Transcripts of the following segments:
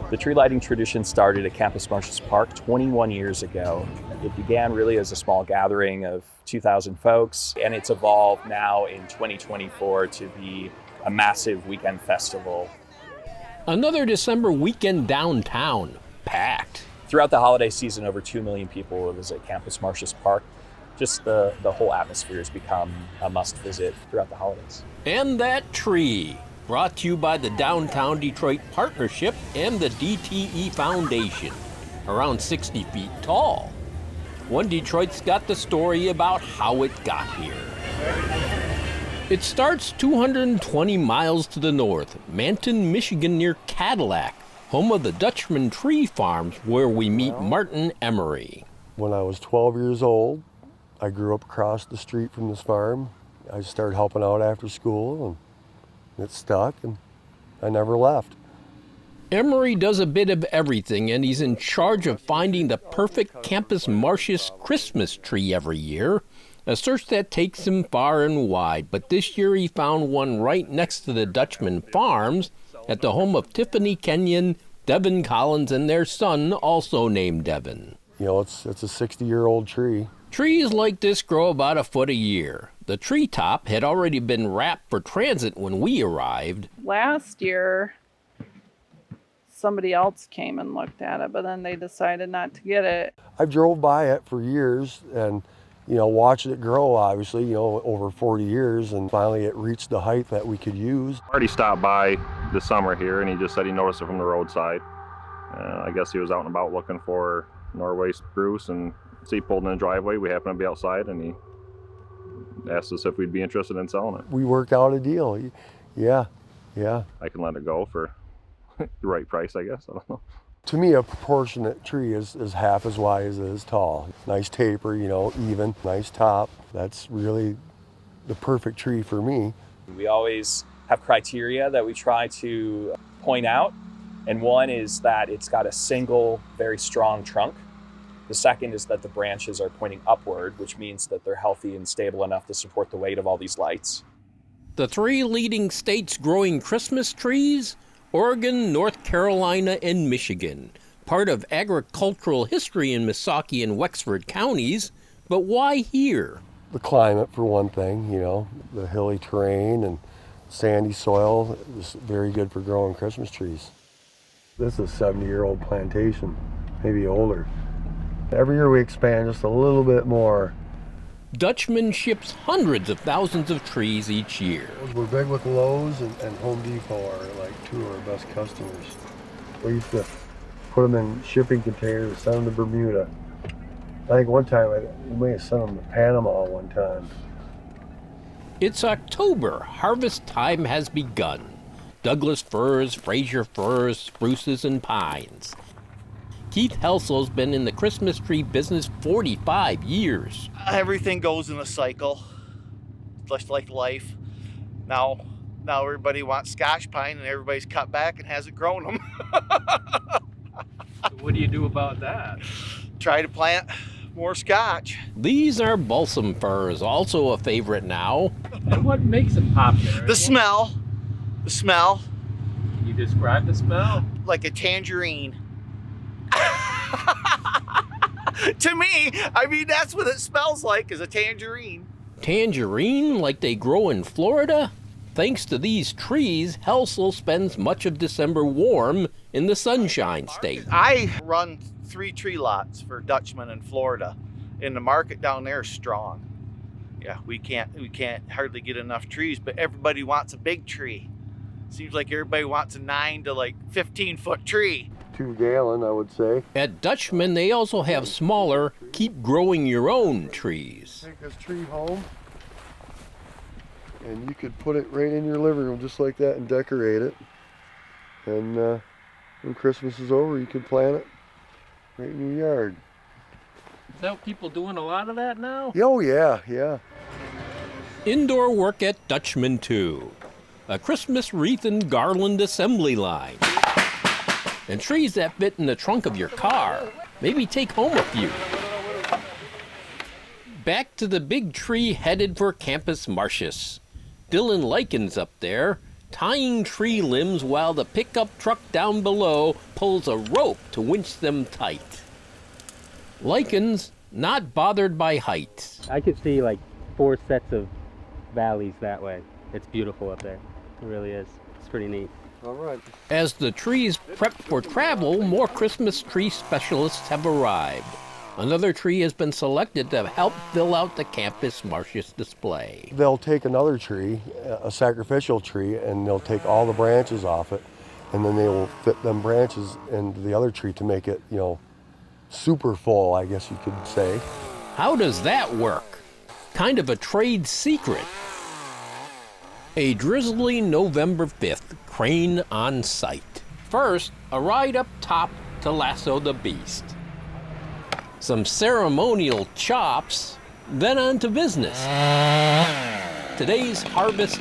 The tree lighting tradition started at Campus Martius Park 21 years ago. It began really as a small gathering of 2,000 folks, and it's evolved now in 2024 to be a massive weekend festival. Another December weekend downtown, packed. Throughout the holiday season, over 2 million people will visit Campus Martius Park. Just the whole atmosphere has become a must visit throughout the holidays. And that tree, brought to you by the Downtown Detroit Partnership and the DTE Foundation, around 60 feet tall. One Detroit's got the story about how it got here. It starts 220 miles to the north, Manton, Michigan, near Cadillac, home of the Dutchman Tree Farms, where we meet Martin Emery. When I was 12 years old, I grew up across the street from this farm. I started helping out after school, and it stuck, and I never left. Emery does a bit of everything, and he's in charge of finding the perfect Campus Martius Christmas tree every year, a search that takes him far and wide. But this year he found one right next to the Dutchman Farms at the home of Tiffany Kenyon, Devin Collins, and their son, also named Devin. You know, it's a 60-year-old tree. Trees like this grow about a foot a year. The treetop had already been wrapped for transit when we arrived. Last year, somebody else came and looked at it, but then they decided not to get it. I've drove by it for years and, watched it grow, obviously, over 40 years, and finally it reached the height that we could use. Marty stopped by this summer here, and he just said he noticed it from the roadside. I guess he was out and about looking for Norway spruce, and so he pulled in the driveway. We happened to be outside, and he asked us if we'd be interested in selling it. We worked out a deal. Yeah. I can let it go for the right price, I guess. I don't know. To me, a proportionate tree is half as wide as it is tall. Nice taper, even, nice top. That's really the perfect tree for me. We always have criteria that we try to point out, and one is that it's got a single, very strong trunk. The second is that the branches are pointing upward, which means that they're healthy and stable enough to support the weight of all these lights. The three leading states growing Christmas trees: Oregon, North Carolina, and Michigan. Part of agricultural history in Missaukee and Wexford counties, but why here? The climate, for one thing, the hilly terrain and sandy soil is very good for growing Christmas trees. This is a 70-year-old plantation, maybe older. Every year we expand just a little bit more. Dutchman ships hundreds of thousands of trees each year. We're big with Lowe's and Home Depot are like two of our best customers. We used to put them in shipping containers, send them to Bermuda. I think one time we may have sent them to Panama one time. It's October. Harvest time has begun. Douglas firs, Fraser firs, spruces, and pines. Keith Helsel's been in the Christmas tree business 45 years. Everything goes in a cycle, just like life. Now everybody wants Scotch pine, and everybody's cut back and hasn't grown them. So what do you do about that? Try to plant more Scotch. These are balsam firs, also a favorite now. And what makes them popular? The smell. Can you describe the smell? Like a tangerine. To me, that's what it smells like, is a tangerine. Tangerine, like they grow in Florida? Thanks to these trees, Helsel spends much of December warm in the Sunshine State. I run 3 tree lots for Dutchman in Florida, and the market down there is strong. Yeah, we can't hardly get enough trees, but everybody wants a big tree. Seems like everybody wants a 9 to 15-foot tree. 2 gallon, I would say. At Dutchman, they also have smaller, keep growing your own trees. Take this tree home, and you could put it right in your living room just like that and decorate it. And when Christmas is over, you can plant it right in your yard. Is that people doing a lot of that now? Oh, yeah. Indoor work at Dutchman, too. A Christmas wreath and garland assembly line. And trees that fit in the trunk of your car. Maybe take home a few. Back to the big tree headed for Campus Martius. Dylan Likens up there, tying tree limbs while the pickup truck down below pulls a rope to winch them tight. Lichens not bothered by height. I could see like 4 sets of valleys that way. It's beautiful up there. It really is. It's pretty neat. All right. As the trees prep for travel, more Christmas tree specialists have arrived. Another tree has been selected to help fill out the Campus Martius display. They'll take another tree, a sacrificial tree, and they'll take all the branches off it, and then they will fit them branches into the other tree to make it, you know, super full, I guess you could say. How does that work? Kind of a trade secret. A drizzly November 5th, crane on site. First, a ride up top to lasso the beast. Some ceremonial chops, then on to business. Today's harvest,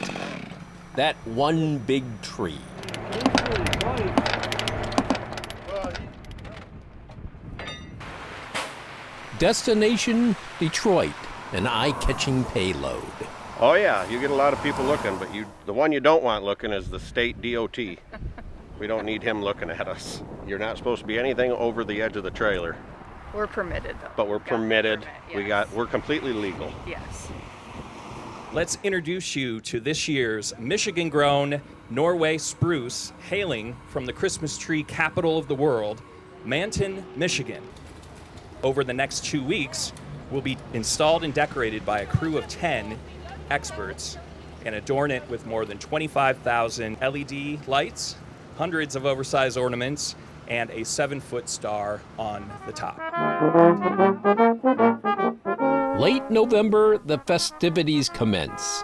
that one big tree. Destination, Detroit, an eye-catching payload. Oh yeah, you get a lot of people looking, but the one you don't want looking is the state DOT. We don't need him looking at us. You're not supposed to be anything over the edge of the trailer. We're permitted though. But we're permitted. Yes. We're completely legal. Yes. Let's introduce you to this year's Michigan-grown Norway spruce, hailing from the Christmas tree capital of the world, Manton, Michigan. Over the next 2 weeks, will be installed and decorated by a crew of 10 experts and adorn it with more than 25,000 LED lights, hundreds of oversized ornaments, and a 7-foot star on the top. Late November, the festivities commence.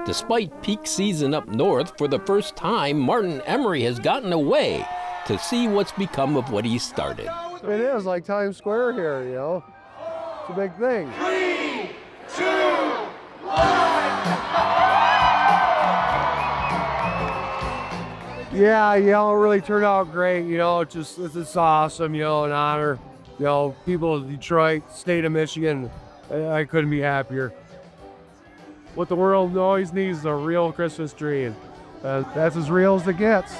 Despite peak season up north, for the first time, Martin Emery has gotten away to see what's become of what he started. It is like Times Square here, you know. It's a big thing. 3, 2, 1. Yeah, you know, it really turned out great. You know, it's awesome, you know, an honor. You know, people of Detroit, state of Michigan, I couldn't be happier. What the world always needs is a real Christmas tree, and that's as real as it gets.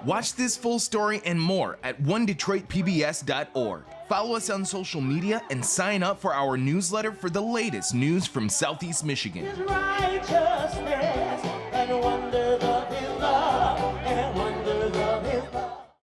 Watch this full story and more at onedetroitpbs.org. Follow us on social media and sign up for our newsletter for the latest news from Southeast Michigan. Righteousness and wonder